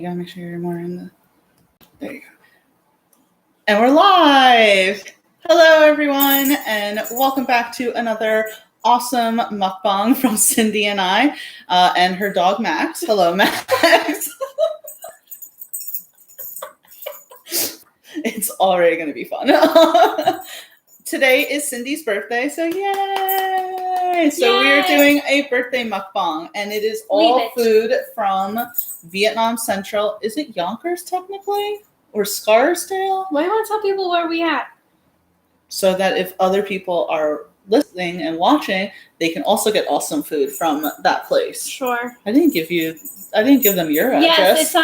You gotta make sure you're more in the. There you go. And we're live! Hello, everyone, and welcome back to another awesome mukbang from Cindy and I, and her dog, Max. Hello, Max. It's already going to be fun. Today is Cindy's birthday, so yay! So we are doing a birthday mukbang, and it is all food from Vietnam Central. Is it Yonkers, technically? Or Scarsdale? Why do you want to tell people where we at? So that if other people are listening and watching, they can also get awesome food from that place. Sure. I didn't give them your address. Yes,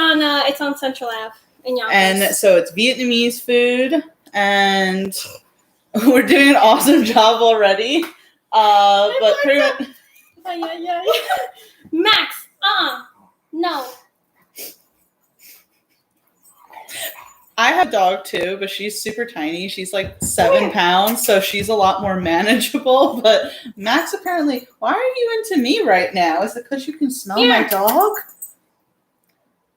it's on Central Ave in Yonkers. And so it's Vietnamese food, and we're doing an awesome job already. But pretty much. Yeah. Max, no. I have a dog too, but she's super tiny. She's like 7 pounds, so she's a lot more manageable. But Max, apparently, why are you into me right now? Is it because you can smell my dog?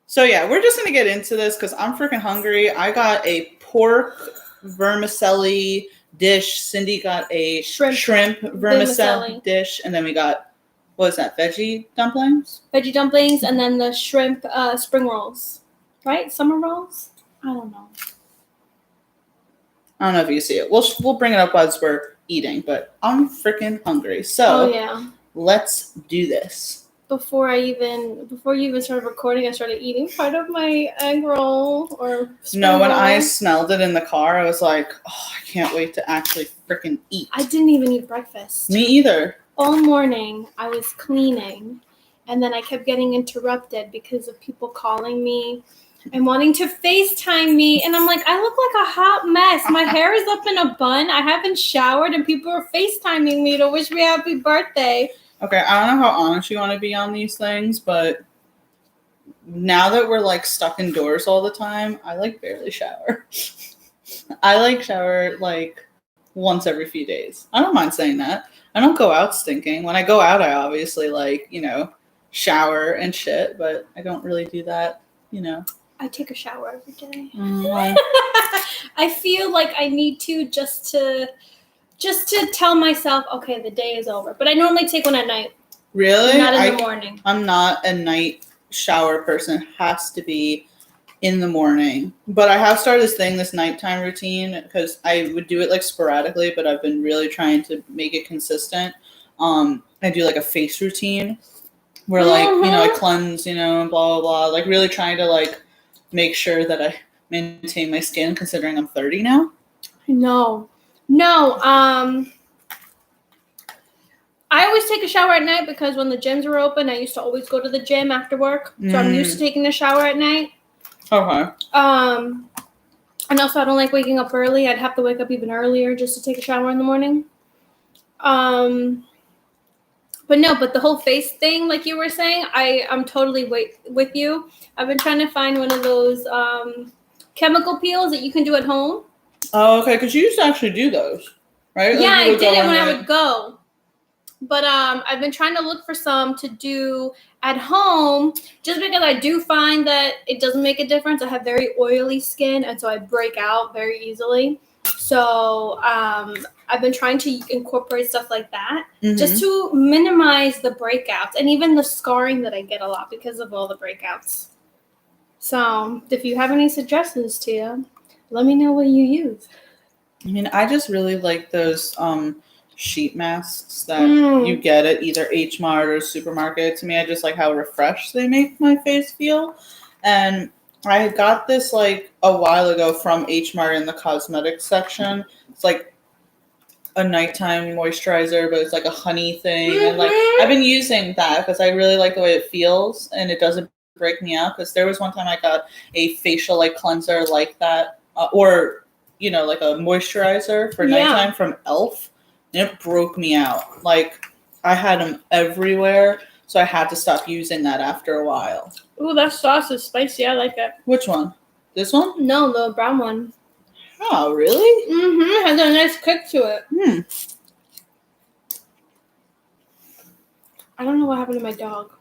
So yeah, we're just gonna get into this because I'm freaking hungry. I got a pork vermicelli dish. Cindy got a shrimp vermicelli dish, and then we got, what is that? Veggie dumplings, and then the shrimp spring rolls, right? Summer rolls. I don't know if you see it. We'll bring it up as we're eating, but I'm freaking hungry. So let's do this. Before you even started recording, I started eating part of my egg roll or spring roll. When I smelled it in the car, I was like, oh, I can't wait to actually freaking eat. I didn't even eat breakfast. Me either. All morning, I was cleaning, and then I kept getting interrupted because of people calling me and wanting to FaceTime me. And I'm like, I look like a hot mess. My hair is up in a bun. I haven't showered, and people are FaceTiming me to wish me happy birthday. Okay, I don't know how honest you want to be on these things, but now that we're like stuck indoors all the time, I like barely shower. I like shower like once every few days. I don't mind saying that. I don't go out stinking. When I go out, I obviously shower and shit, but I don't really do that, I take a shower every day. Mm-hmm. I feel like I need to just to tell myself, okay, the day is over. But I normally take one at night. Really? Not in the morning. I'm not a night shower person. It has to be in the morning. But I have started this nighttime routine because I would do it like sporadically, but I've been really trying to make it consistent. I do like a face routine where I cleanse, and blah, blah, blah. Like really trying to make sure that I maintain my skin considering I'm 30 now. No, I always take a shower at night because when the gyms were open, I used to always go to the gym after work. So I'm used to taking a shower at night. Okay. And also I don't like waking up early. I'd have to wake up even earlier just to take a shower in the morning. But the whole face thing, like you were saying, I'm totally with you. I've been trying to find one of those chemical peels that you can do at home. Oh, okay, because you used to actually do those, right? Yeah, I did it when I would go. But I've been trying to look for some to do at home just because I do find that it doesn't make a difference. I have very oily skin, and so I break out very easily. So I've been trying to incorporate stuff like that just to minimize the breakouts and even the scarring that I get a lot because of all the breakouts. So if you have any suggestions, Tia, let me know what you use. I mean, I just really like those sheet masks that you get at either H Mart or supermarket. To me, I just like how refreshed they make my face feel. And I got this like a while ago from H Mart in the cosmetics section. It's like a nighttime moisturizer, but it's like a honey thing. And I've been using that because I really like the way it feels and it doesn't break me out. Because there was one time I got a facial cleanser like that, or like a moisturizer for nighttime from Elf, and it broke me out. I had them everywhere, so I had to stop using that after a while. Ooh, that sauce is spicy. I like it. Which one? This one? No, the brown one. Oh, really? It has a nice kick to it. I don't know what happened to my dog.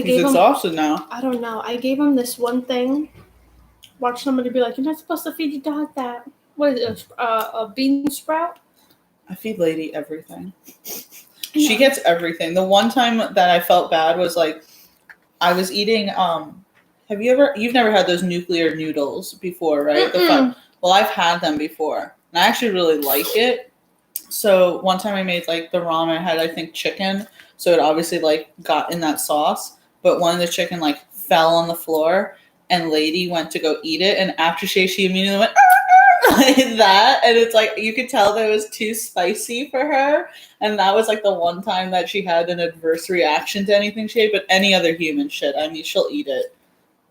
He's exhausted now. I don't know. I gave him this one thing. Watch somebody be like, "You're not supposed to feed your dog that." What is it? A bean sprout? I feed Lady everything. She gets everything. The one time that I felt bad was like, I was eating. You've never had those nuclear noodles before, right? Well, I've had them before, and I actually really like it. So one time I made like the ramen. I had, I think, chicken. So it obviously like got in that sauce, but one of the chicken like fell on the floor, and Lady went to go eat it, and after she immediately went like that, and it's like you could tell that it was too spicy for her, and that was like the one time that she had an adverse reaction to anything she ate. But any other human shit, I mean, she'll eat it,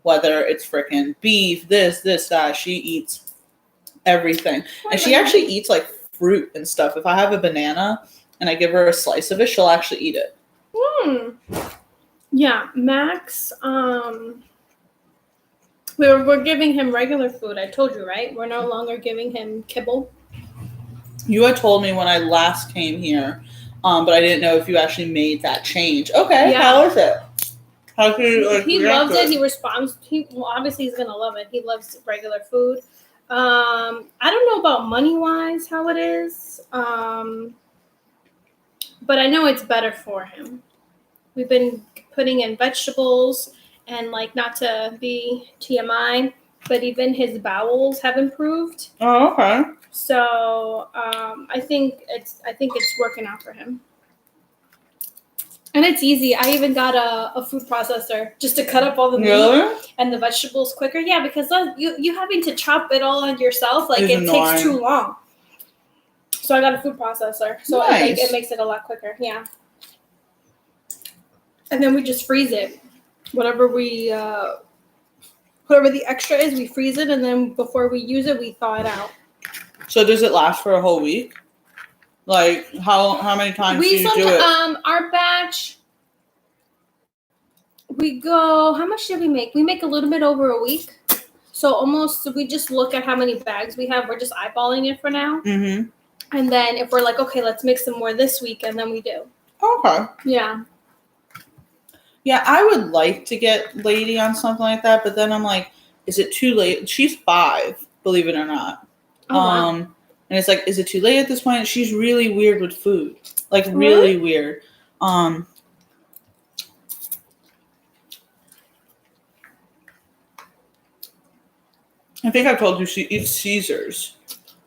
whether it's freaking beef, this, that. She eats everything, and she actually eats like fruit and stuff. If I have a banana and I give her a slice of it, she'll actually eat it. Yeah, Max. We're giving him regular food. I told you, right? We're no longer giving him kibble. You had told me when I last came here, but I didn't know if you actually made that change. Okay, yeah. How is it? How can you, like, he loves it. He responds. Obviously he's gonna love it. He loves regular food. I don't know about money wise how it is, but I know it's better for him. We've been putting in vegetables. And like, not to be TMI, but even his bowels have improved. Oh, okay. So I think it's working out for him. And it's easy. I even got a food processor just to cut up all the meat and the vegetables quicker. Yeah, because you having to chop it all on yourself, like it takes too long. So I got a food processor, so it makes it a lot quicker. Yeah. And then we just freeze it. Whatever the extra is, we freeze it, and then before we use it, we thaw it out. So does it last for a whole week? Like how many times do you do it? Our batch, we go. How much did we make? We make a little bit over a week. So we just look at how many bags we have. We're just eyeballing it for now. Mm-hmm. And then if we're like, okay, let's make some more this week, and then we do. Okay. Yeah. Yeah, I would like to get Lady on something like that, but then I'm like, is it too late? She's 5, believe it or not. Oh, wow. And it's like, is it too late at this point? She's really weird with food. Like, really weird. I think I told you she eats Caesars.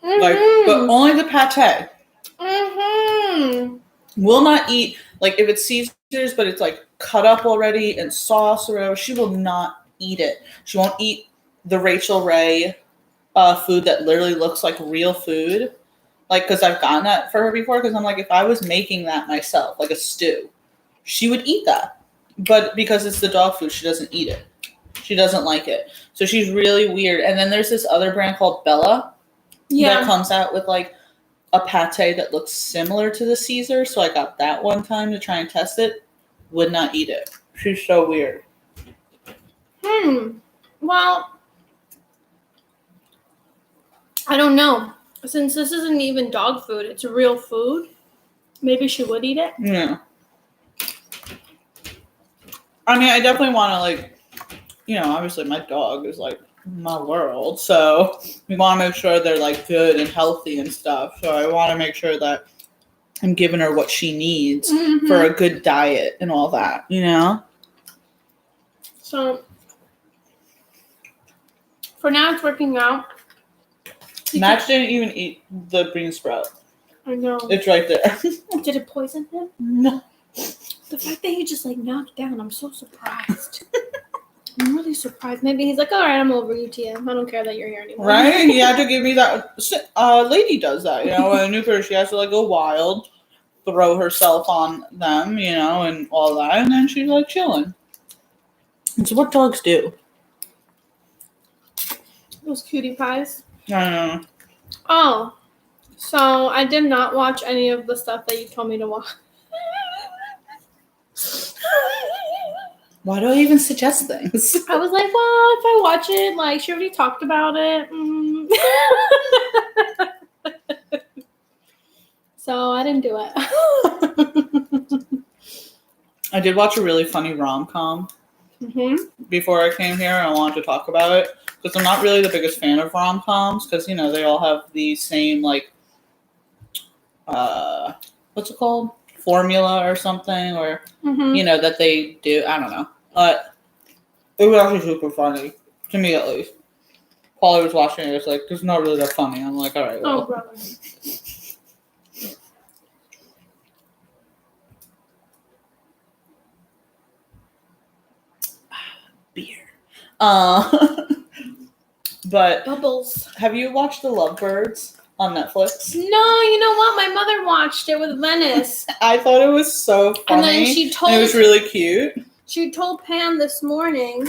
Mm-hmm. Like, but only the pate. Mm-hmm. Will not eat, like, if it's Caesars, but it's like cut up already and sauce or whatever, she will not eat it. She won't eat the Rachel Ray food that literally looks like real food. Like, because I've gotten that for her before, because I'm like, if I was making that myself, like a stew, she would eat that. But because it's the dog food, she doesn't eat it. She doesn't like it. So she's really weird. And then there's this other brand called Bella that comes out with like a pate that looks similar to the Caesar. So I got that one time to try and test it. Would not eat it. She's so weird. Well, I don't know. Since this isn't even dog food, it's real food. Maybe she would eat it. Yeah. I mean, I definitely want to, like, obviously my dog is like my world. So we want to make sure they're like good and healthy and stuff. So I want to make sure that I'm giving her what she needs for a good diet and all that, So for now, it's working out. Max didn't even eat the bean sprout. I know. It's right there. Did it poison him? No. The fact that he just like knocked down, I'm so surprised. I'm really surprised. Maybe he's like, all right, I'm over you, Tia. I don't care that you're here anymore. Right? He had to give me that. Lady does that, a new person, she has to like go wild, throw herself on them, and all that, and then she's like chilling. It's what dogs do. Those cutie pies. I know. Oh, so I did not watch any of the stuff that you told me to watch. Why do I even suggest things? I was like, well, if I watch it, like, she already talked about it. So I didn't do it. I did watch a really funny rom-com before I came here, and I wanted to talk about it because I'm not really the biggest fan of rom-coms because they all have the same like what's it called, formula or something, or that they do. I don't know, but it was actually super funny to me, at least. While I was watching it, it's like it's not really that funny. I'm like, all right, well. Oh, brother. Beer. But Bubbles. have you watched The Lovebirds on Netflix? No, you know what? My mother watched it with Venice. I thought it was so funny. And then it was really cute. She told Pam this morning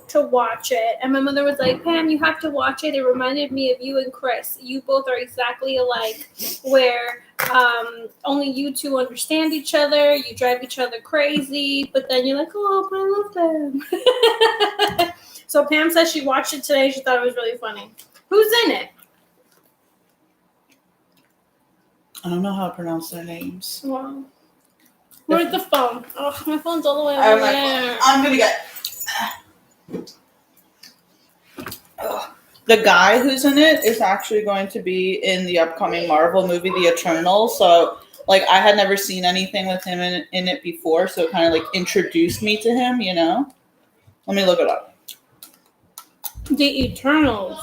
to watch it. And my mother was like, Pam, you have to watch it. It reminded me of you and Chris. You both are exactly alike, where only you two understand each other. You drive each other crazy. But then you're like, oh, but I love them. So Pam says she watched it today. She thought it was really funny. Who's in it? I don't know how to pronounce their names. Wow. Where's the phone? Oh, my phone's all the way over there. I'm gonna get. The guy who's in it is actually going to be in the upcoming Marvel movie, The Eternals. So, like, I had never seen anything with him in it before, so it kind of like introduced me to him. Let me look it up. The Eternals.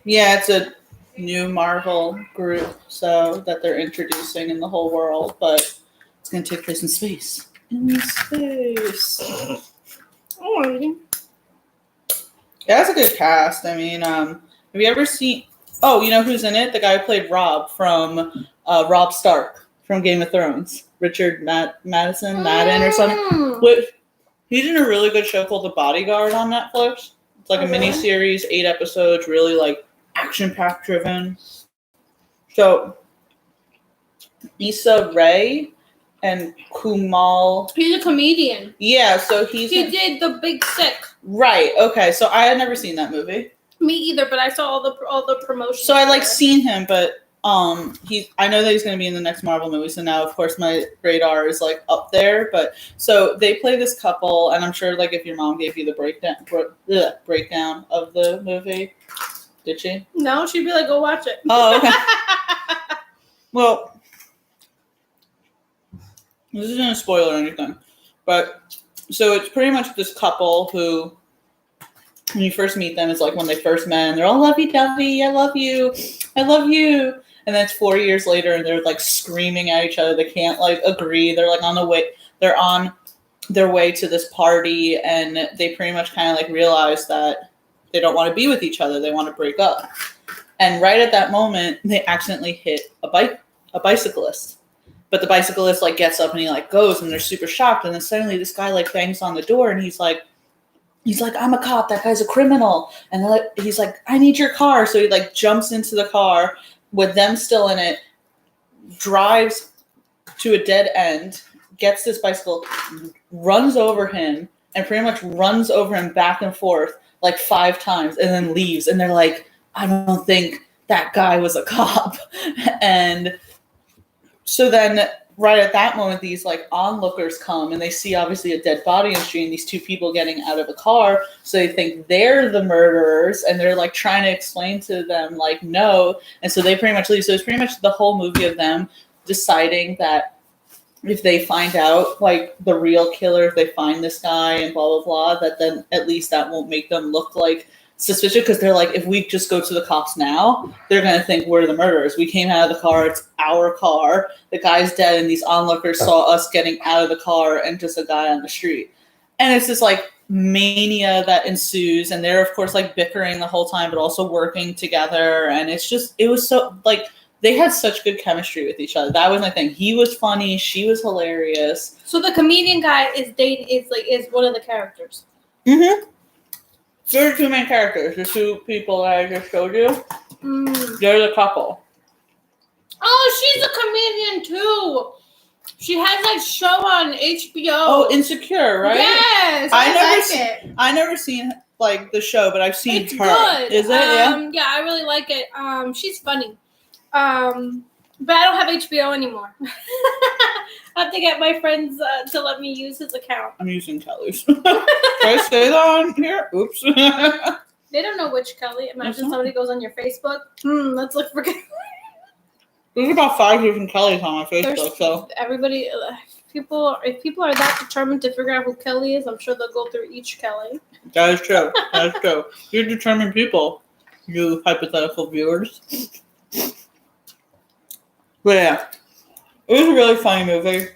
Yeah, it's a new Marvel group, so that they're introducing in the whole world, but it's going to take place in space. In space. Alrighty. Yeah, that's a good cast. I mean, have you ever seen... Oh, you know who's in it? The guy who played Rob from Rob Stark from Game of Thrones. Richard Madden or something. He's in a really good show called The Bodyguard on Netflix. It's like a mini-series, 8 episodes, really like action-packed driven. So, Issa Rae and Kumal. He's a comedian. Yeah, so he did The Big Sick. Right. Okay. So I had never seen that movie. Me either, but I saw all the promotions. So I seen him, but I know that he's going to be in the next Marvel movie. So now, of course, my radar is like up there. But so they play this couple, and I'm sure like if your mom gave you the breakdown of the movie, did she? No, she'd be like, "Go watch it." Oh, okay. Well. This isn't a spoiler or anything, but so it's pretty much this couple who, when you first meet them, it's like when they first met, and they're all lovey-dovey, I love you, and then it's 4 years later, and they're like screaming at each other. They can't like agree. They're like on their way to this party, and they pretty much kind of like realize that they don't want to be with each other. They want to break up, and right at that moment, they accidentally hit a bicyclist. But the bicyclist like gets up and he like goes, and they're super shocked. And then suddenly this guy like bangs on the door, and he's like, I'm a cop. That guy's a criminal. And he's like, I need your car. So he like jumps into the car with them still in it, drives to a dead end, gets this bicycle, runs over him, and pretty much runs over him back and forth like 5 times, and then leaves. And they're like, I don't think that guy was a cop. And so then right at that moment, these like onlookers come, and they see obviously a dead body in the street and these 2 people getting out of the car. So they think they're the murderers, and they're like trying to explain to them like, no. And so they pretty much leave. So it's pretty much the whole movie of them deciding that if they find out like the real killer, if they find this guy and blah, blah, blah, that then at least that won't make them look like suspicious, because they're like, if we just go to the cops now, they're going to think we're the murderers. We came out of the car. It's our car. The guy's dead, and these onlookers saw us getting out of the car and just a guy on the street. And it's this like mania that ensues, and they're of course like bickering the whole time, but also working together. And it was so like, they had such good chemistry with each other. That was my thing. He was funny. She was hilarious. So the comedian guy is one of the characters. Mm-hmm. There are 2 main characters. The 2 people that I just showed you. They're the couple. Oh, she's a comedian too. She has that show on HBO. Oh, Insecure, right? Yes, I never seen like the show, but I've seen it's her. Good. Is it? Yeah. Yeah, I really like it. She's funny. But I don't have HBO anymore. I have to get my friends to let me use his account. I'm using Kelly's. Can I say that on here? Oops. They don't know which Kelly. Imagine somebody goes on your Facebook. Let's look for Kelly. There's about 5 different Kellys on my Facebook, so everybody, if people are that determined to figure out who Kelly is, I'm sure they'll go through each Kelly. That is true. That is true. You're determined people, you hypothetical viewers. But yeah, it was a really funny movie.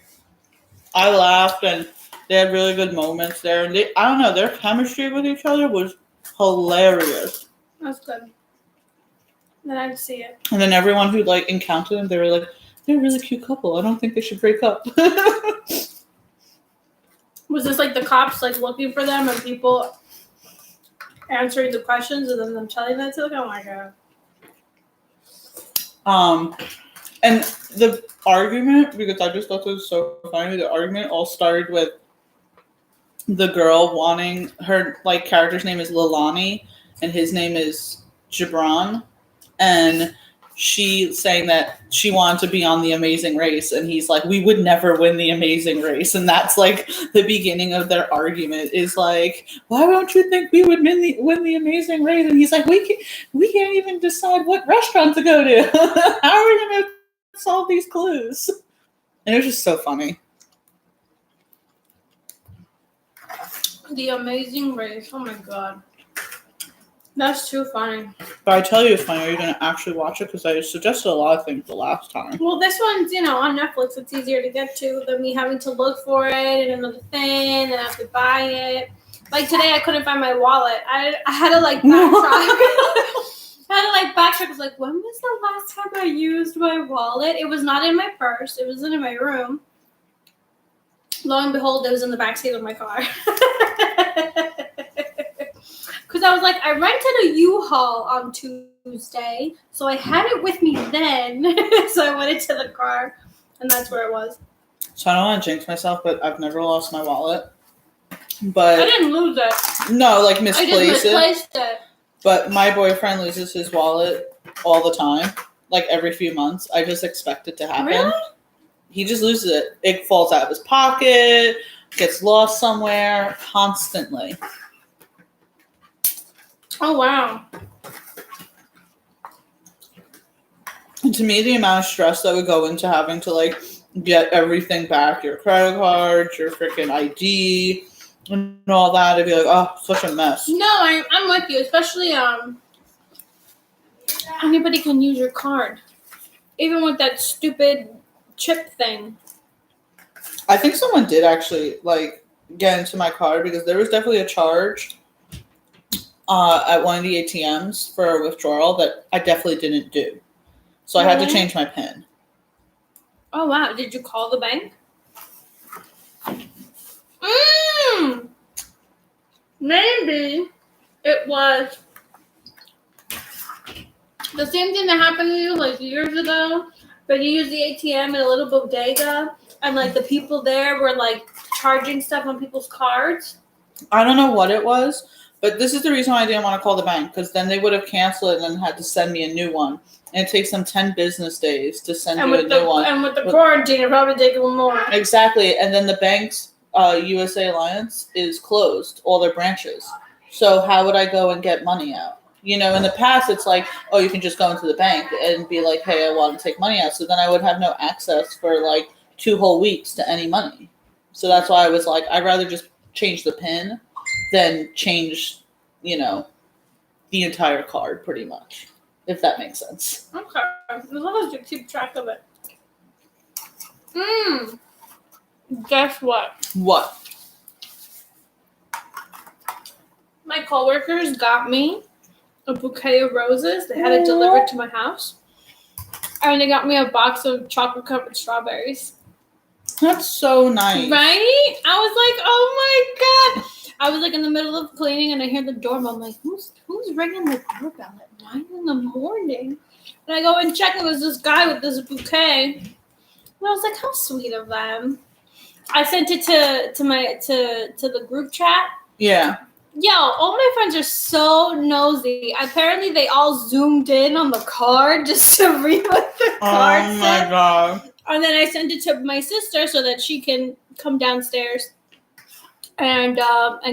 I laughed, and they had really good moments there. And I don't know, their chemistry with each other was hilarious. That's good. Then I'd see it. And then everyone who like encountered them, they were like, they're a really cute couple. I don't think they should break up. Was this like the cops like looking for them and people answering the questions and then them telling that to them? Oh my god. And the argument, because I just thought it was so funny, the argument all started with the girl wanting her like character's name is Lilani and his name is Gibran. And she saying that she wanted to be on The Amazing Race, and he's like, we would never win The Amazing Race. And that's like the beginning of their argument is like, why don't you think we would win the Amazing Race? And he's like, we can't even decide what restaurant to go to. How are we going to solve these clues? And it was just so funny. The Amazing Race. Oh my god. That's too funny. But I tell you it's funny, are you going to actually watch it? Because I suggested a lot of things the last time. Well, this one's, on Netflix. It's easier to get to than me having to look for it and another thing and I have to buy it. Like today, I couldn't find my wallet. I had to like backtrack. I was like, when was the last time I used my wallet? It was not in my purse. It wasn't in my room. Lo and behold, it was in the backseat of my car. Because I was like, I rented a U-Haul on Tuesday, so I had it with me then. So I went into the car, and that's where it was. So I don't want to jinx myself, but I've never lost my wallet. But I didn't lose it. No, like misplaced I just misplaced it. But my boyfriend loses his wallet all the time, like every few months. I just expect it to happen. Really? He just loses it. It falls out of his pocket, gets lost somewhere, constantly. Oh, wow. And to me, the amount of stress that would go into having to, like, get everything back, your credit cards, your freaking ID, and all that, I'd be like, oh, such a mess. No, I'm with you, especially, anybody can use your card. Even with that stupid chip thing. I think someone did actually, like, get into my card because there was definitely a charge at one of the ATMs for a withdrawal that I definitely didn't do. So I had to change my PIN. Oh, wow. Did you call the bank? Maybe it was the same thing that happened to you like years ago, but you used the ATM in a little bodega and like the people there were like charging stuff on people's cards. I don't know what it was, but this is the reason why I didn't want to call the bank, because then they would have canceled it and had to send me a new one. And it takes them 10 business days to send you a new one. And with the quarantine, it probably take a little more. Exactly. And then the bank's USA Alliance is closed, all their branches. So how would I go and get money out? In the past, it's like, oh, you can just go into the bank and be like, hey, I want to take money out. So then I would have no access for like 2 whole weeks to any money. So that's why I was like, I'd rather just change the PIN than change, the entire card pretty much, if that makes sense. Okay. As long as you keep track of it. Guess what? What? My coworkers got me a bouquet of roses. They had it delivered to my house. And they got me a box of chocolate-covered strawberries. That's so nice. Right? I was like, oh my god. I was like in the middle of cleaning and I hear the doorbell. I'm like, who's ringing the doorbell at 9 a.m? And I go and check, and it was this guy with this bouquet. And I was like, how sweet of them. I sent it to the group chat. Yeah. Yo, all my friends are so nosy. Apparently, they all zoomed in on the card just to read what the card Oh said. my god. And then I sent it to my sister so that she can come downstairs and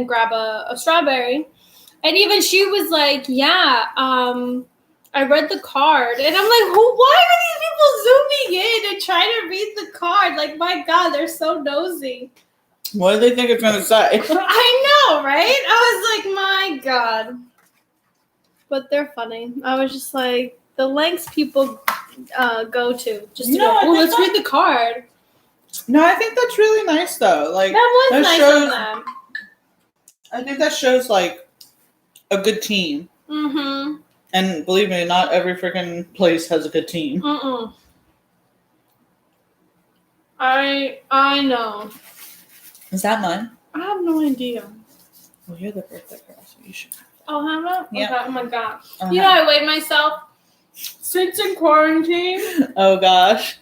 grab a strawberry. And even she was like, yeah, I read the card. And I'm like, why are these people zooming in and trying to read the card? Like, my God, they're so nosy. What do they think it's gonna say? I know, right? I was like, my God. But they're funny. I was just like, the lengths people go to just to go, let's read the card. No, I think that's really nice though. Like that was nice of them. I think that shows like a good team. Mm-hmm. And believe me, not every freaking place has a good team. Mm-mm. I know. Is that mine? I have no idea. Well, you're the birthday girl, so you should. Oh, have I? Yeah. Okay. Oh my God. Uh-huh. You know, I weighed myself since in quarantine. Oh gosh.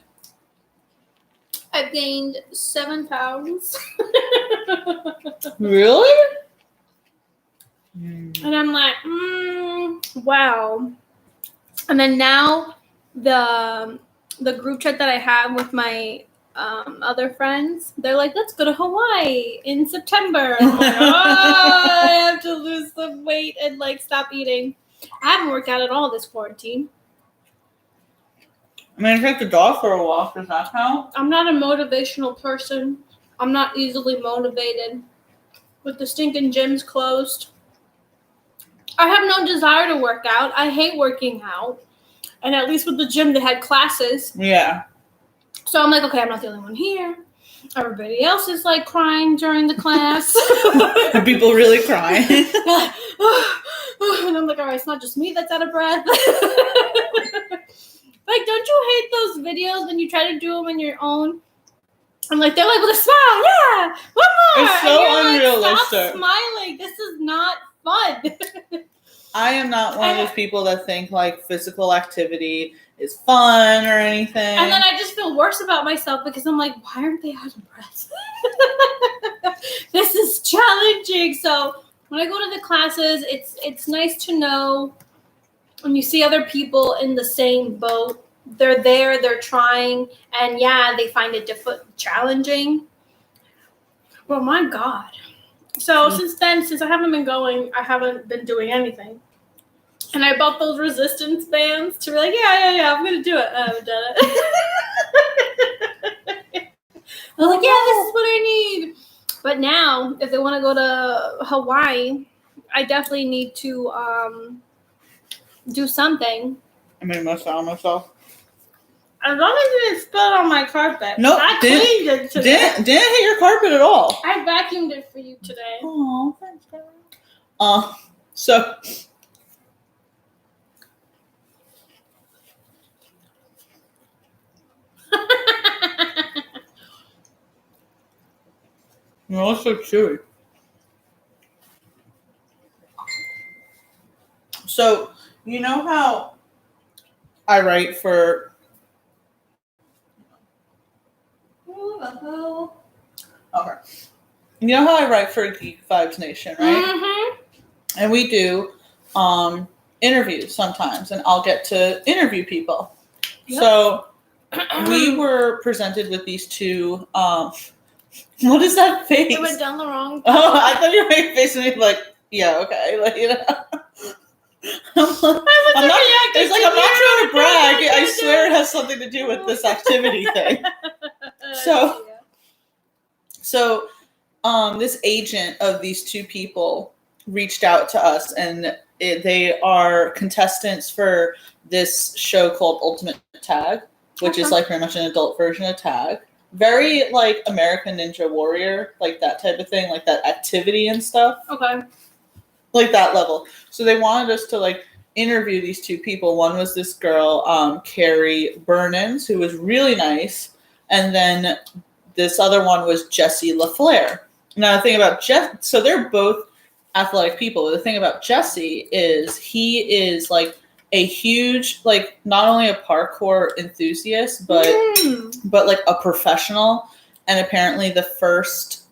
I've gained 7 pounds. Really? And I'm like, wow. And then now the group chat that I have with my other friends, they're like, let's go to Hawaii in September. I'm like, I have to lose some weight and like stop eating. I haven't worked out at all this quarantine. I mean, take the dog for a walk. Does that count? I'm not a motivational person. I'm not easily motivated. With the stinking gyms closed, I have no desire to work out. I hate working out. And at least with the gym, they had classes. Yeah. So I'm like, okay, I'm not the only one here. Everybody else is like crying during the class. Are people really crying? And I'm like, all right, it's not just me that's out of breath. Like, don't you hate those videos when you try to do them on your own? I'm like, they're like, with a smile, yeah, one more. It's so unrealistic. Stop smiling. This is not fun. I am not one of those people that think like physical activity is fun or anything. And then I just feel worse about myself because I'm like, why aren't they out of breath? This is challenging. So when I go to the classes, it's nice to know when you see other people in the same boat. They're there, they're trying, and yeah, they find it challenging. Well, my God. So since I haven't been going, I haven't been doing anything. And I bought those resistance bands to be like, yeah, I'm going to do it. I haven't done it. I was like, yeah, this is what I need. But now, if they want to go to Hawaii, I definitely need to do something. I made a mess out of myself. As long as it didn't spill on my carpet. Nope, I cleaned it today. Didn't hit your carpet at all. I vacuumed it for you today. Oh, thanks, girl. So you're also chewy. So you know how I write for. Okay. You know how I write for Geek Vibes Nation, right? Mm-hmm. And we do interviews sometimes, and I'll get to interview people. Yep. So we were presented with these two. What is that face? It went down the wrong. Oh, I thought you were making a face and me like, yeah, okay, like you know. I'm not trying to brag. I swear it has something to do with this activity thing. So, this agent of these two people reached out to us, and they are contestants for this show called Ultimate Tag, which is like very much an adult version of Tag. Very like American Ninja Warrior, like that type of thing, like that activity and stuff. Okay. Like that level. So they wanted us to like interview these two people. One was this girl, Carrie Burnins, who was really nice. And then this other one was Jesse LaFleur. Now the thing about so they're both athletic people. The thing about Jesse is he is like a huge, like not only a parkour enthusiast, but like a professional, and apparently the first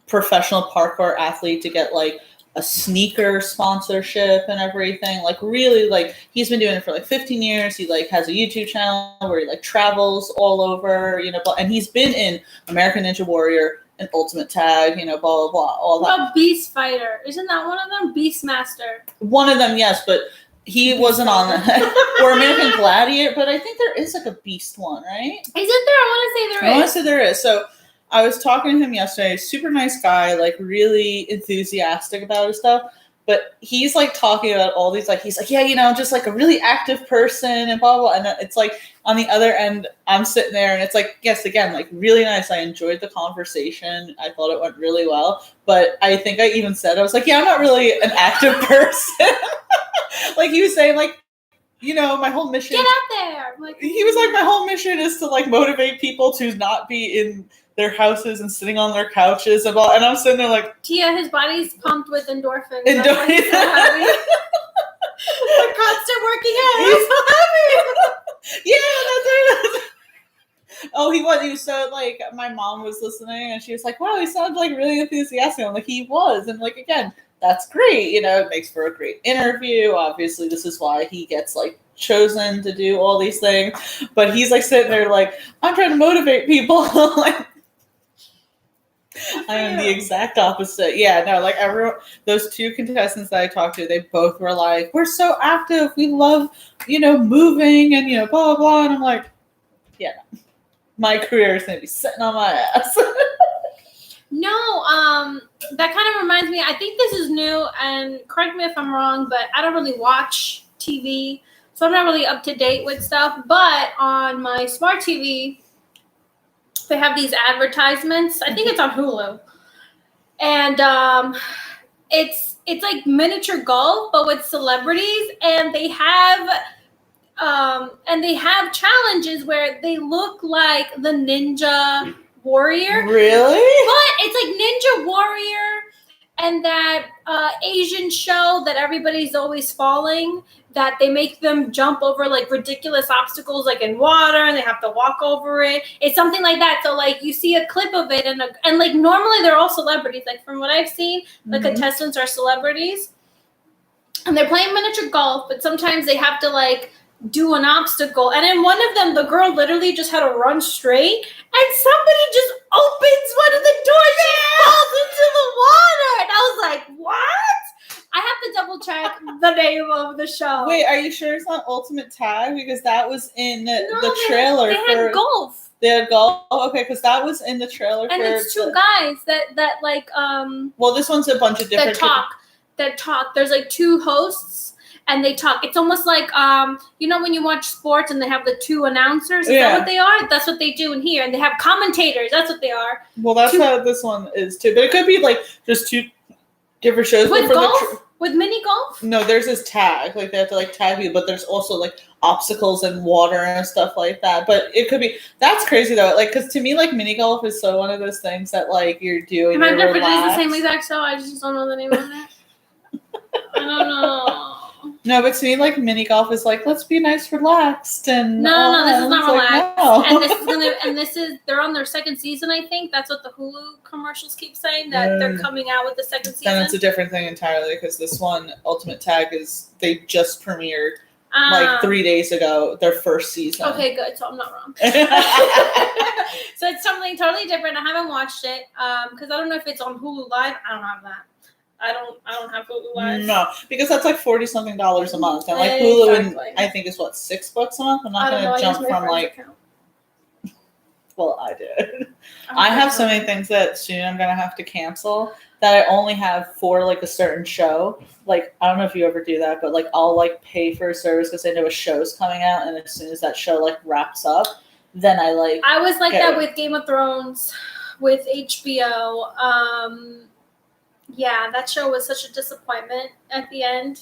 professional parkour athlete to get like a sneaker sponsorship and everything. Like really, like he's been doing it for like 15 years. He like has a YouTube channel where he like travels all over, and he's been in American Ninja Warrior and Ultimate Tag, blah blah blah, all that. What about Beast Fighter? Isn't that one of them? Beastmaster. One of them, yes, but he wasn't on that. Or American Gladiator, but I think there is like a Beast one, right? Isn't there? I want to say there is. So I was talking to him yesterday. Super nice guy, like really enthusiastic about his stuff. But he's like talking about all these, like he's like, yeah, just like a really active person and blah blah. And it's like on the other end, I'm sitting there, and it's like, yes, again, like really nice. I enjoyed the conversation. I thought it went really well. But I think I even said, I was like, yeah, I'm not really an active person. Like he was saying, like, my whole mission. Get out there. Like, he was like, my whole mission is to like motivate people to not be in their houses and sitting on their couches and all. And I'm sitting there like, Tia, his body's pumped with endorphins. Endorphins. He's so happy. The constant working out. He's so happy. Yeah, that's right. Oh, he was. He was so like, my mom was listening and she was like, wow, he sounded like really enthusiastic. I'm like, he was. And like, again, that's great. It makes for a great interview. Obviously, this is why he gets like chosen to do all these things. But he's like sitting there like, I'm trying to motivate people. Like, I am the exact opposite. Yeah, no, like everyone, those two contestants that I talked to, they both were like, we're so active. We love, moving and, blah, blah, blah. And I'm like, yeah, no. My career is going to be sitting on my ass. No, that kind of reminds me, I think this is new, and correct me if I'm wrong, but I don't really watch TV, so I'm not really up to date with stuff. But on my smart TV, they have these advertisements. I think it's on Hulu. And it's like miniature golf, but with celebrities, and they have challenges where they look like the Ninja Warrior. Really? But it's like Ninja Warrior and that Asian show that everybody's always falling, that they make them jump over like ridiculous obstacles like in water and they have to walk over it. It's something like that. So like you see a clip of it and like normally they're all celebrities. Like from what I've seen, the contestants are celebrities. And they're playing miniature golf, but sometimes they have to like do an obstacle. And in one of them, the girl literally just had to run straight and somebody just opens one of the doors and falls into the water. And I was like, what? I have to double check the name of the show. Wait, are you sure it's not Ultimate Tag? Because that was in the trailer. They had golf. They had golf? Okay, because that was in the trailer. And it's two guys that like well, this one's a bunch of different that talk. There's like two hosts and they talk. It's almost like when you watch sports and they have the two announcers. Is that what they are? That's what they do in here. And they have commentators. That's what they are. Well, that's how this one is too. But it could be like just two different shows. With golf? With mini golf? No, there's this tag. Like they have to like tag you, but there's also like obstacles and water and stuff like that. But it could be, that's crazy though. Like, because to me, like mini golf is so one of those things that like you're doing. Have I never done the same exact show? I just don't know the name of it. I don't know. No, but to me, like mini golf is like, let's be nice, relaxed, and no, this is not relaxed. Like, no. And this is they're on their second season. I think that's what the Hulu commercials keep saying, that they're coming out with the second season. Then it's a different thing entirely, because this one, Ultimate Tag, they just premiered like 3 days ago their first season. Okay, good. So I'm not wrong. So it's something totally different. I haven't watched it because I don't know if it's on Hulu Live. I don't have that. I don't have Hulu Live. No, because that's like $40-something a month, and like Hulu, and I think is what, $6 a month. I'm not going to jump from like. Well, I did. I have so many things that soon I'm going to have to cancel that I only have for like a certain show. Like, I don't know if you ever do that, but like I'll like pay for a service because I know a show's coming out, and as soon as that show like wraps up, then I like. I was like that with Game of Thrones, with HBO. Yeah, that show was such a disappointment at the end.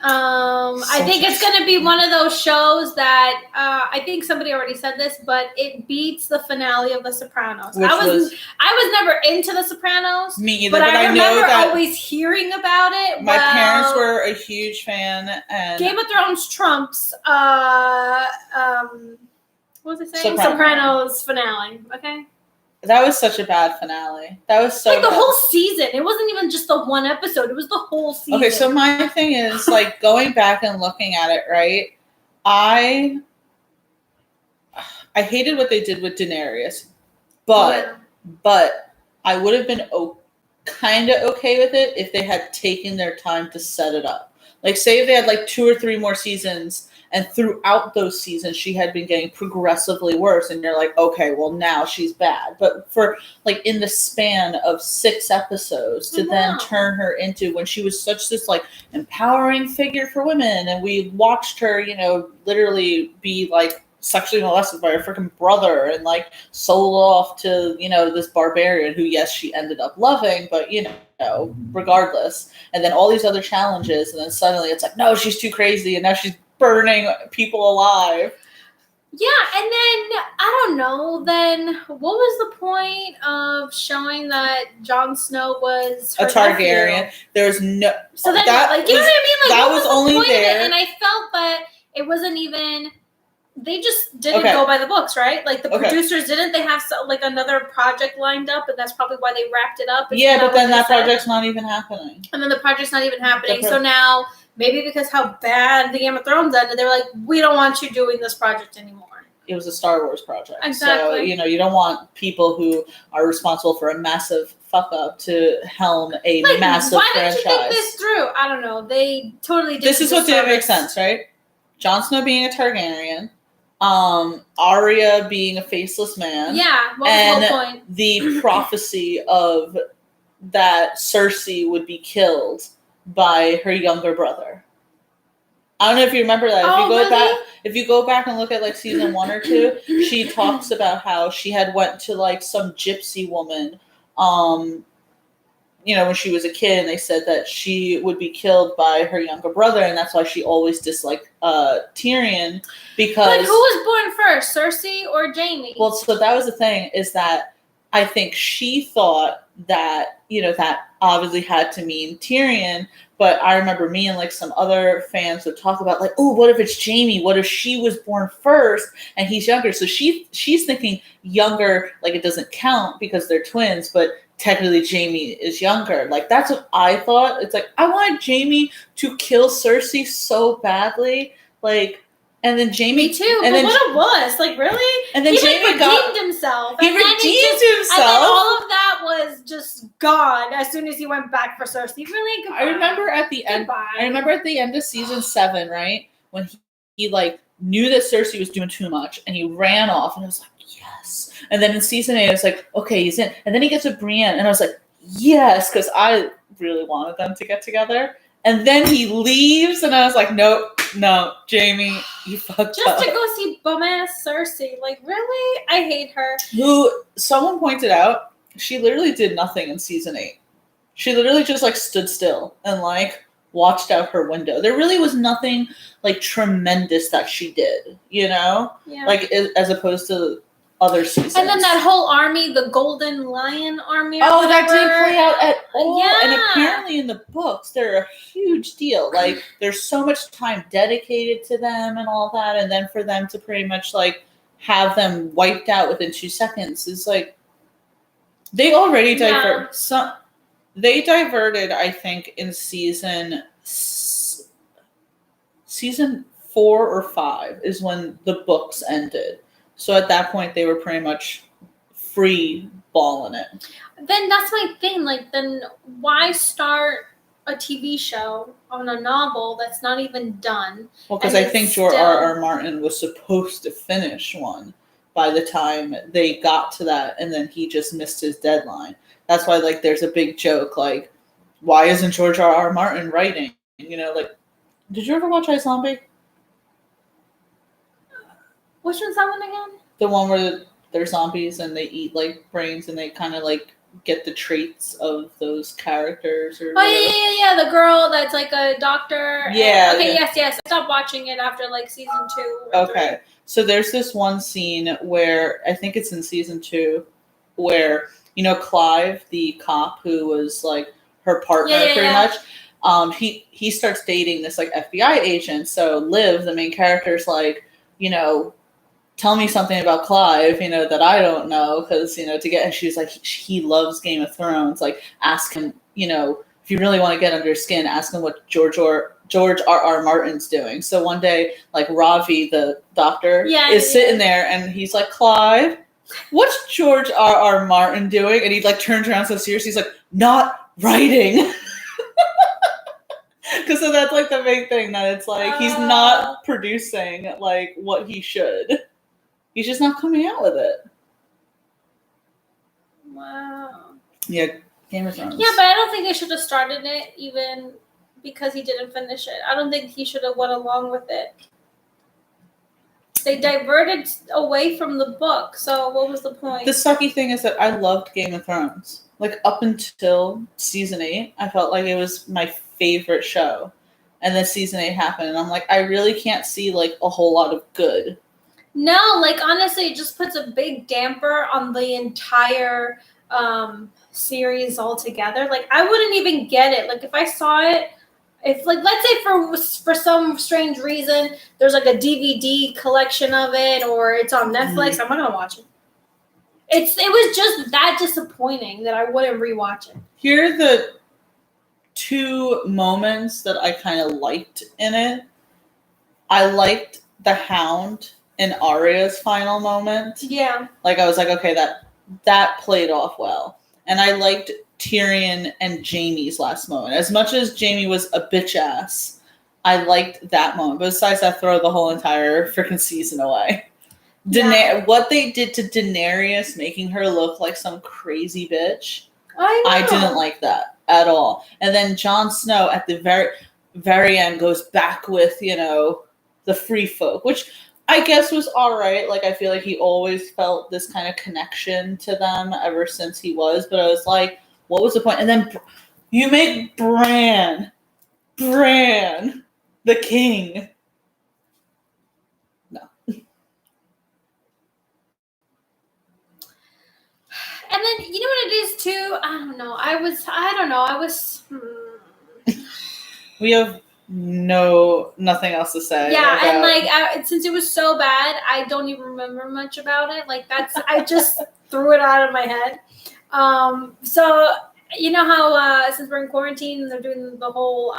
I think it's going to be one of those shows that I think somebody already said this, but it beats the finale of The Sopranos. I was never into The Sopranos. Me either, but I remember know that always hearing about it. My parents were a huge fan, and Game of Thrones trumps what was I saying? Sopranos finale. Okay. That was such a bad finale. That was so like the bad. whole season. It wasn't even just the one episode. It was the whole season. Okay, so my thing is like going back and looking at it, right? I hated what they did with Daenerys, but I would have been kind of okay with it if they had taken their time to set it up. Like, say if they had like 2 or 3 more seasons, and throughout those seasons she had been getting progressively worse, and you're like, okay, well now she's bad. But for like in the span of 6 episodes to then turn her into, when she was such this like empowering figure for women, and we watched her, you know, literally be like sexually molested by her freaking brother and like sold off to, you know, this barbarian who, yes, she ended up loving, but you know, regardless. And then all these other challenges, and then suddenly it's like, no, she's too crazy, and now she's burning people alive. Yeah, and then I don't know. Then what was the point of showing that Jon Snow was a Targaryen? Nephew? There's no. So then, like, you know what I mean? Like, that what was the only point there, of it? And I felt that it wasn't even. They just didn't go by the books, right? Like the producers didn't. They have like another project lined up, and that's probably why they wrapped it up. Yeah, but then that project's not even happening. And then the project's not even happening. So now, maybe because how bad the Game of Thrones ended, they were like, we don't want you doing this project anymore. It was a Star Wars project. Exactly. So, you know, you don't want people who are responsible for a massive fuck up to helm a massive franchise. Why didn't you think this through? I don't know. They totally did. This is what didn't make sense, right? Jon Snow being a Targaryen. Arya being a faceless man. Yeah, what was the whole point? The prophecy of that Cersei would be killed by her younger brother. I don't know if you remember that. If you go back and look at like season 1 or 2, she talks about how she had went to like some gypsy woman, you know, when she was a kid, and they said that she would be killed by her younger brother, and that's why she always disliked Tyrion, because. But who was born first, Cersei or Jaime? Well, so that was the thing, is that I think she thought that, you know, that obviously had to mean Tyrion, but I remember me and like some other fans would talk about like, oh, what if it's Jaime? What if she was born first and he's younger? So she's thinking younger, like it doesn't count because they're twins, but technically Jaime is younger. Like, that's what I thought. It's like, I wanted Jaime to kill Cersei so badly. Like, and then Jaime. Me too, and but what it was, like, really? And then he Jaime redeemed himself. He redeemed himself. And then all of that was just gone as soon as he went back for Cersei. Really? Goodbye. I remember at the end of season 7, right? When he like knew that Cersei was doing too much and he ran off, and I was like, yes. And then in season 8, I was like, okay, he's in. And then he gets with Brienne, and I was like, yes, because I really wanted them to get together. And then he leaves, and I was like, nope, no, Jaime, you fucked up. Just to go see bum-ass Cersei. Like, really? I hate her. Who, someone pointed out, she literally did nothing in season 8. She literally just, like, stood still and, like, watched out her window. There really was nothing, like, tremendous that she did, you know? Yeah. Like, as opposed to other seasons. And then that whole army, the Golden Lion Army. Oh, that didn't play out at all. Yeah. And apparently in the books, they're a huge deal. Like, there's so much time dedicated to them and all that. And then for them to pretty much, like, have them wiped out within 2 seconds is, like, they already diverted. Yeah. They diverted, I think, in season 4 or 5 is when the books ended. So at that point, they were pretty much free balling it. Then that's my thing. Like, then why start a TV show on a novel that's not even done? Well, because I think George R.R. Martin was supposed to finish one by the time they got to that, and then he just missed his deadline. That's why, like, there's a big joke, like, why isn't George R.R. Martin writing? You know, like, did you ever watch iZombie? Which one's that one again? The one where they're zombies and they eat, like, brains and they kind of, like, get the traits of those characters. Or yeah. The girl that's, like, a doctor. Yeah. Okay, yes. I stopped watching it after, like, season 2 or 3. So there's this one scene where, I think it's in season 2, where, you know, Clive, the cop who was, like, her partner pretty much, he starts dating this, like, FBI agent. So Liv, the main character, is like, you know, tell me something about Clive, that I don't know, because, and she's like, he loves Game of Thrones. Like, ask him, if you really want to get under his skin, ask him what George R.R. Martin's doing. So one day, like, Ravi, the doctor, is sitting there, and he's like, Clive, what's George R.R. Martin doing? And he, like, turns around so serious, he's like, not writing. Because so that's, like, the big thing, that it's like, he's not producing, like, what he should. He's just not coming out with it. Wow. Yeah, Game of Thrones. Yeah, but I don't think they should have started it even because he didn't finish it. I don't think he should have went along with it. They diverted away from the book, so what was the point? The sucky thing is that I loved Game of Thrones. Like, up until season 8, I felt like it was my favorite show. And then season 8 happened, and I'm like, I really can't see, like, a whole lot of good. No, like, honestly, it just puts a big damper on the entire series altogether. Like, I wouldn't even get it. Like, if I saw it, if, like, let's say for some strange reason, there's, like, a DVD collection of it, or it's on Netflix, I'm not going to watch it. It was just that disappointing that I wouldn't rewatch it. Here are the 2 moments that I kind of liked in it. I liked the Hound in Arya's final moment. Yeah. Like, I was like, okay, that played off well. And I liked Tyrion and Jaime's last moment. As much as Jaime was a bitch ass, I liked that moment. But besides that, throw the whole entire freaking season away. Yeah. What they did to Daenerys, making her look like some crazy bitch, I didn't like that at all. And then Jon Snow at the very, very end goes back with, the free folk, which I guess was all right. Like, I feel like he always felt this kind of connection to them ever since he was. But I was like, what was the point? And then you make Bran, the king. No. And then, you know what it is, too? I don't know. We have nothing else to say. Yeah, and, like, since it was so bad, I don't even remember much about it. Like, I just threw it out of my head. So, you know how, since we're in quarantine, they're doing the whole,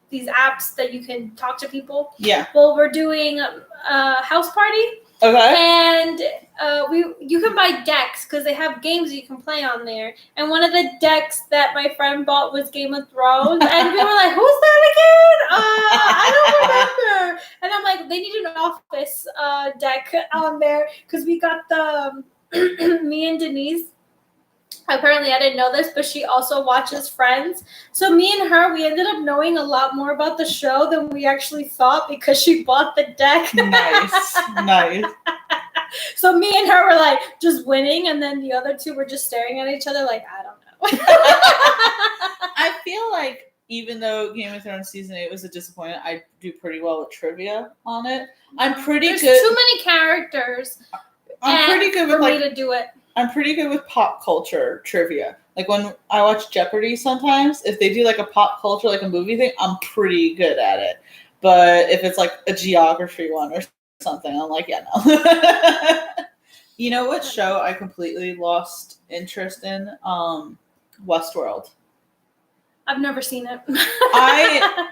these apps that you can talk to people? Yeah. Well, we're doing a house party. Okay. And you can buy decks because they have games you can play on there. And one of the decks that my friend bought was Game of Thrones. And we were like, who's that again? I don't remember. And I'm like, they need an Office deck on there because we got the me and Denise. Apparently, I didn't know this, but she also watches Friends. So me and her, we ended up knowing a lot more about the show than we actually thought because she bought the deck. Nice. So me and her were like just winning, and then the other 2 were just staring at each other like, I don't know. I feel like even though Game of Thrones season 8 was a disappointment, I do pretty well with trivia on it. I'm pretty good. There's too many characters. I'm pretty good with me to do it. I'm pretty good with pop culture trivia. Like, when I watch Jeopardy sometimes, if they do, like, a pop culture, like a movie thing, I'm pretty good at it. But if it's, like, a geography one or something, I'm like, yeah, no. You know what show I completely lost interest in? Westworld. I've never seen it.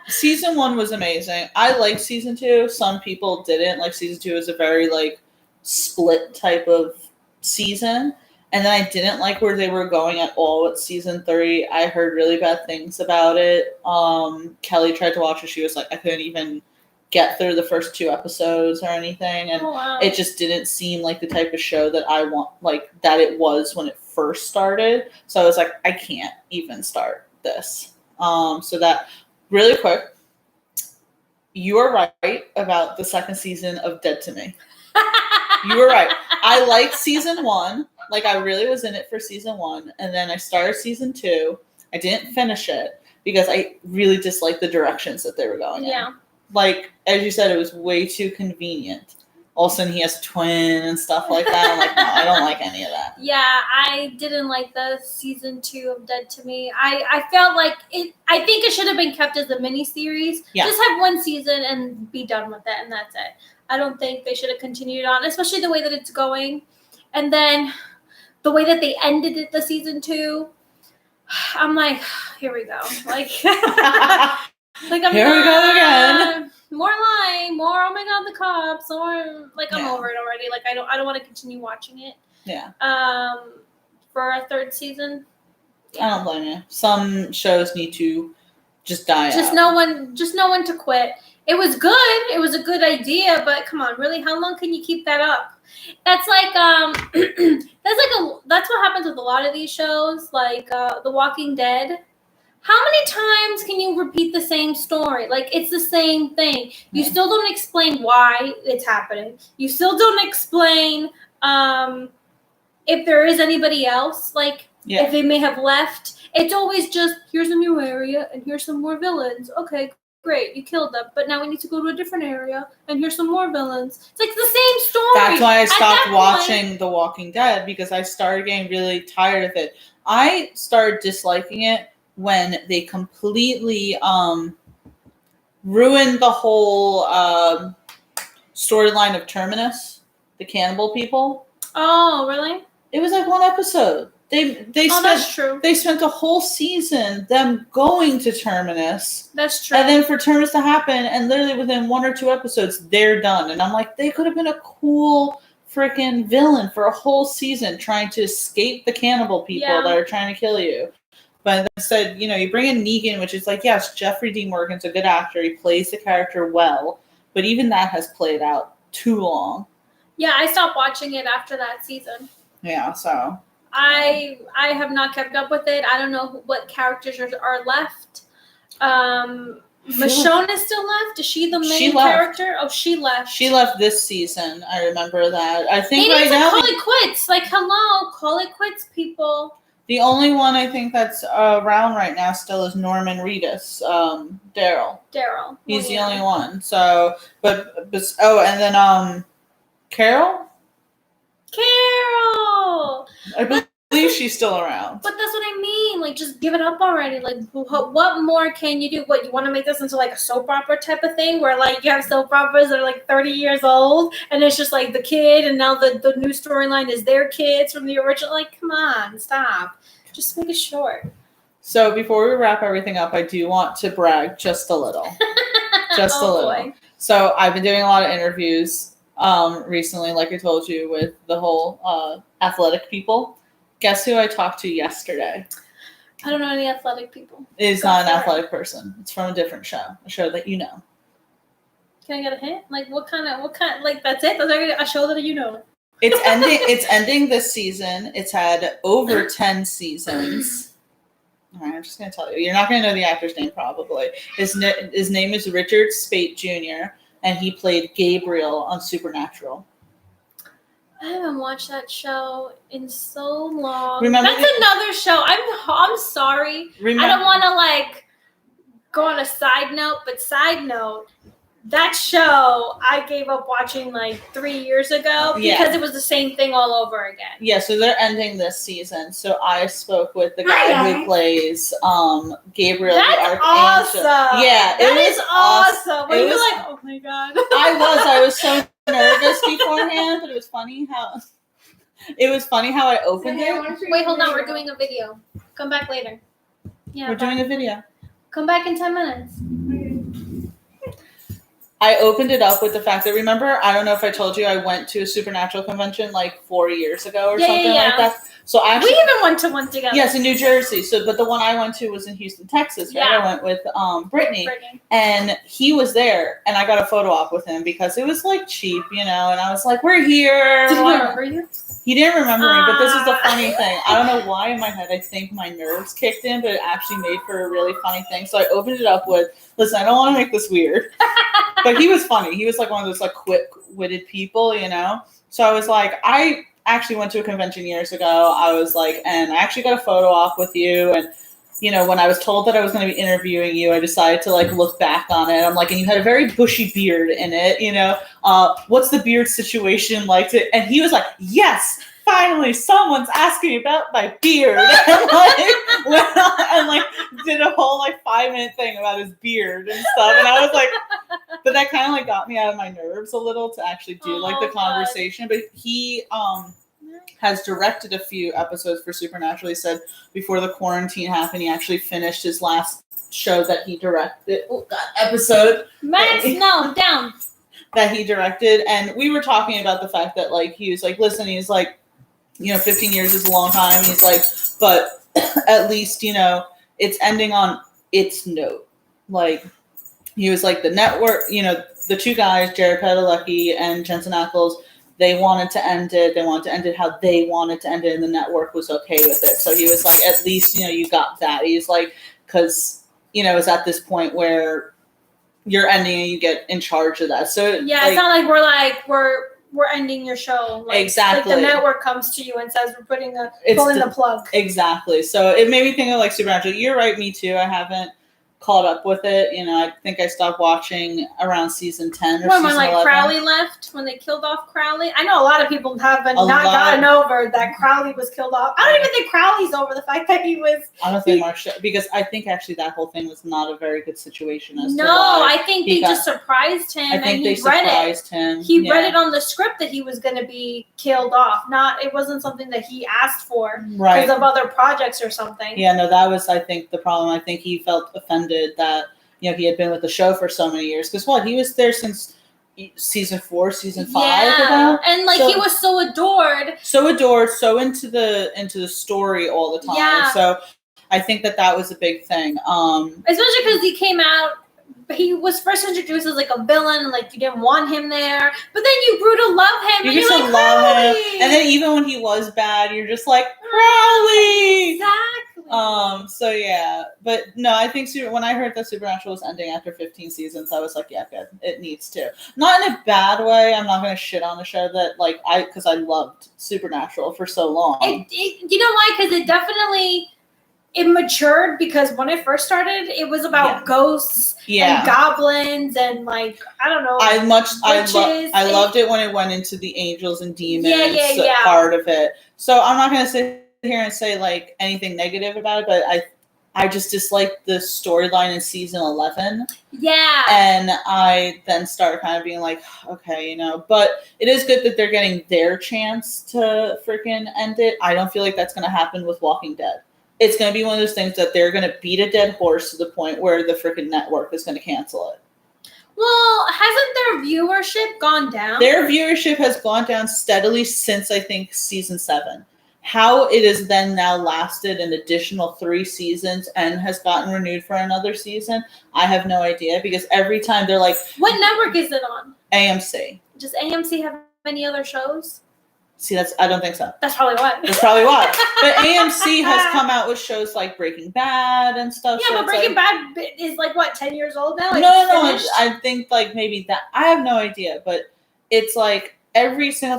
Season 1 was amazing. I liked season 2. Some people didn't. Like, season 2 is a very, like, split type of season, and then I didn't like where they were going at all with season 3. I heard really bad things about it. Kelly tried to watch it. She was like, I couldn't even get through the first 2 episodes or anything, and it just didn't seem like the type of show that I want, like, that it was when it first started. So I was like, I can't even start this. So that, really quick, you are right about the second season of Dead to Me. You were right. I liked season 1. Like, I really was in it for season 1. And then I started season 2. I didn't finish it because I really disliked the directions that they were going in. Like, as you said, it was way too convenient. All of a sudden, he has a twin and stuff like that. I'm like, no, I don't like any of that. Yeah, I didn't like the season 2 of Dead to Me. I felt like it. I think it should have been kept as a mini series. Yeah. Just have 1 season and be done with it, and that's it. I don't think they should have continued on, especially the way that it's going. And then the way that they ended it, the season 2, I'm like, here we go. Like, like I'm here we go again. More lying, more oh my god, the cops, or like I'm over it already. Like I don't want to continue watching it. Yeah. For a 3rd season. Yeah. I don't blame you. Some shows need to just die Just out. know when to quit. It was good. It was a good idea, but come on, really, how long can you keep that up? That's like that's what happens with a lot of these shows, like The Walking Dead. How many times can you repeat the same story? Like, it's the same thing. You still don't explain why it's happening. You still don't explain if there is anybody else, like if they may have left. It's always just, here's a new area and here's some more villains. Okay, great, you killed them, but now we need to go to a different area and here's some more villains. It's like the same story. That's why I stopped watching The Walking Dead, because I started getting really tired of it. I started disliking it when they completely ruined the whole storyline of Terminus, the cannibal people. Oh, really? It was like one episode. That's true. They spent a whole season them going to Terminus. That's true. And then for Terminus to happen, and literally within 1 or 2 episodes, they're done. And I'm like, they could have been a cool freaking villain for a whole season trying to escape the cannibal people that are trying to kill you. But instead, you bring in Negan, which is like, yes, Jeffrey Dean Morgan's a good actor. He plays the character well. But even that has played out too long. Yeah, I stopped watching it after that season. Yeah, so... I have not kept up with it. I don't know what characters are left. Michonne is still left. Is she the main character? Oh, she left. She left this season. I remember that. I think they need to call it quits. Like, hello, call it quits, people. The only one I think that's around right now still is Norman Reedus, Daryl. Daryl. He's the only one. So, but and then Carol. I believe she's still around. But that's what I mean. Like, just give it up already. Like, what more can you do? What, you want to make this into like a soap opera type of thing, where like you have soap operas that are like 30 years old, and it's just like the kid, and now the new storyline is their kids from the original. Like, come on, stop. Just make it short. So before we wrap everything up, I do want to brag just a little. Just a little. Boy. So I've been doing a lot of interviews recently, like I told you, with the whole athletic people. Guess who I talked to yesterday? I don't know any athletic people. It's not an athletic person. It's from a different show. A show that you know. Can I get a hint? Like, what kind, like, that's it? That's a show that you know. It's ending this season. It's had over 10 seasons. All right, I'm just going to tell you. You're not going to know the actor's name, probably. His name is Richard Speight Jr., and he played Gabriel on Supernatural. I haven't watched that show in so long. Remember That's another show. I'm sorry. I don't want to like go on a side note, but side note, that show I gave up watching like 3 years ago because it was the same thing all over again. Yeah, so they're ending this season. So I spoke with the guy who plays Gabriel the Archangel. Awesome. Yeah, that is awesome. Were you like, oh my god? I was so nervous beforehand, but it was funny how I opened it. Wait, hold on. We're doing a video. Come back later. Yeah, we're doing a video. Come back in 10 minutes. I opened it up with the fact that, remember, I don't know if I told you, I went to a Supernatural convention like 4 years ago or something like that. So we even went to one together. Yes, in New Jersey. So, but the one I went to was in Houston, Texas. Right? Yeah. I went with Brittany, and he was there, and I got a photo op with him because it was like cheap, And I was like, "We're here." Did he remember you? He didn't remember me, but this is the funny thing. I don't know why in my head I think my nerves kicked in, but it actually made for a really funny thing. So I opened it up with, "Listen, I don't want to make this weird," but he was funny. He was like one of those like quick-witted people, So I was like, I actually went to a convention years ago. I was like, and I actually got a photo op with you. And, when I was told that I was going to be interviewing you, I decided to like look back on it. I'm like, and you had a very bushy beard in it, what's the beard situation like? And he was like, yes, finally someone's asking me about my beard. And did a whole like 5-minute thing about his beard and stuff. And I was like, But that kind of like got me out of my nerves a little to actually do like the conversation. But he has directed a few episodes for Supernatural. He said before the quarantine happened, he actually finished his last show that he directed. Oh God, episode. Max, no, down. That he directed, and we were talking about the fact that like he was like, listen, he's like, 15 years is a long time. He's like, but at least it's ending on its note. Like he was like the network, the two guys, Jared Padalecki and Jensen Ackles, they wanted to end it. They wanted to end it how they wanted to end it, and the network was okay with it. So he was like, at least, you got that. He's like, because, it's at this point where you're ending and you get in charge of that. So yeah, it's not like we're ending your show. Like, exactly. Like the network comes to you and says we're pulling the plug. Exactly. So it made me think of like Supernatural. You're right, me too. I haven't caught up with it. I think I stopped watching around season 10 or season 11. When Crowley left, when they killed off Crowley. I know a lot of people haven't gotten over that Crowley was killed off. I don't even think Crowley's over the fact that he was. I don't think because I think actually that whole thing was not a very good situation. I think they just surprised him. I think they surprised him. He read it on the script that he was going to be killed off. It wasn't something that he asked for because of other projects or something. Yeah, no, that was I think the problem. I think he felt offended that he had been with the show for so many years because he was there since season 4, season 5 about. And he was so adored so into the story all the time. So I think that was a big thing, especially because he came out. He was first introduced as like a villain, and like you didn't want him there, but then you grew to love him. You just like, love him, and then even when he was bad, you're just like Crowley. Exactly. So yeah, but no, I think when I heard that Supernatural was ending after 15 seasons, I was like, yeah, good. It needs to. Not in a bad way. I'm not going to shit on the show that because I loved Supernatural for so long. You know why? Because it definitely. It matured because when it first started, it was about ghosts and goblins and I don't know. I loved it when it went into the angels and demons part of it. So I'm not going to sit here and say anything negative about it, but I just disliked the storyline in season 11. Yeah. And I then started kind of being like, okay, but it is good that they're getting their chance to freaking end it. I don't feel like that's going to happen with Walking Dead. It's going to be one of those things that they're going to beat a dead horse to the point where the freaking network is going to cancel it. Well, hasn't their viewership gone down? Their viewership has gone down steadily since, I think, season 7. How it has then now lasted an additional 3 seasons and has gotten renewed for another season, I have no idea. Because every time they're like... What network is it on? AMC. Does AMC have any other shows? See, I don't think so. That's probably why. But AMC has come out with shows like Breaking Bad and stuff. Yeah, so but Breaking Bad is 10 years old now? No. I think maybe that. I have no idea, but it's every single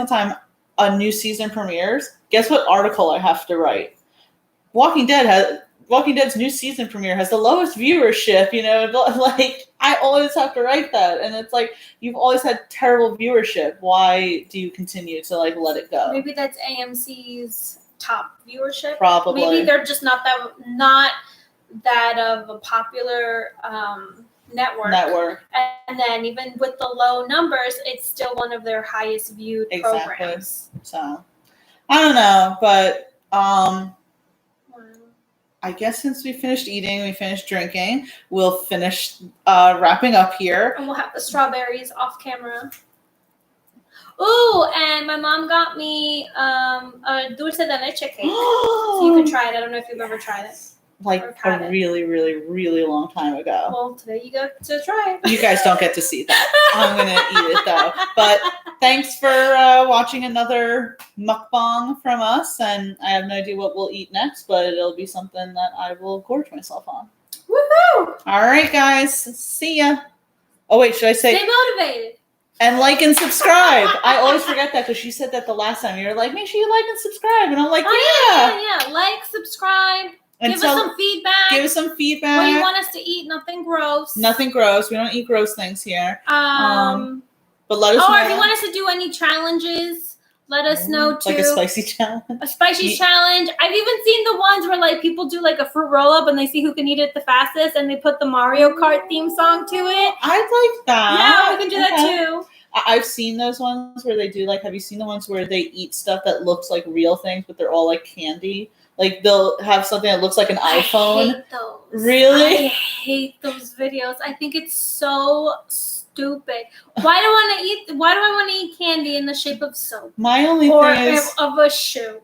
time a new season premieres, guess what article I have to write? Walking Dead's new season premiere has the lowest viewership, I always have to write that. And it's you've always had terrible viewership. Why do you continue to let it go? Maybe that's AMC's top viewership. Probably. Maybe they're just not that of a popular network. And then even with the low numbers, it's still one of their highest viewed programs. So I don't know, but I guess since we finished eating, we finished drinking, we'll finish wrapping up here. And we'll have the strawberries off camera. Ooh, and my mom got me a dulce de leche cake. So you can try it. I don't know if you've ever tried it. A really, really, really long time ago. Well, today you get to try it. You guys don't get to see that. I'm going to eat it, though. But thanks for watching another mukbang from us. And I have no idea what we'll eat next, but it'll be something that I will gorge myself on. Woohoo! All right, guys. See ya. Oh, wait, should I say... Stay motivated. And like and subscribe. I always forget that because you said that the last time. You were like, make sure you like and subscribe. And I'm like, yeah. Like, subscribe. And give us some feedback. Give us some feedback. What do you want us to eat? Nothing gross. Nothing gross. We don't eat gross things here. But let us know. Or if you want us to do any challenges, Let us know too. Like a spicy challenge. A spicy challenge. I've even seen the ones where like people do like a fruit roll up and they see who can eat it the fastest, and they put the Mario Kart theme song to it. I'd like that. Yeah, we can do that too. I've seen those ones where they do like. Have you seen the ones where they eat stuff that looks like real things, but they're all like candy? Like they'll have something that looks like an iPhone. I hate those. Really? I hate those videos. I think it's so stupid. Why do I want to eat candy in the shape of soap? My only or thing is of a shoe.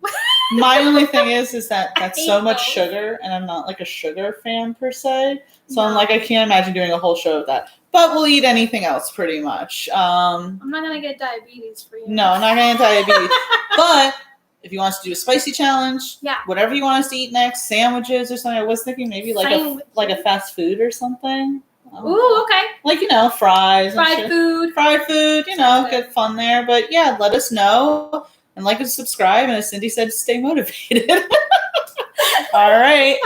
my only thing is that that's hate so much those. sugar, and I'm not like a sugar fan per se. So I'm No. like, I can't imagine doing a whole show of that. But we'll eat anything else pretty much. I'm not gonna get diabetes for you. No, I'm not gonna get diabetes. But if you want us to do a spicy challenge, Yeah. whatever you want us to eat next, sandwiches or something. I was thinking maybe like a fast food or something. Ooh, okay. Like, fries. Fried and food. Fried food, good fun there. But yeah, let us know and like and subscribe. And as Cindy said, stay motivated. All right.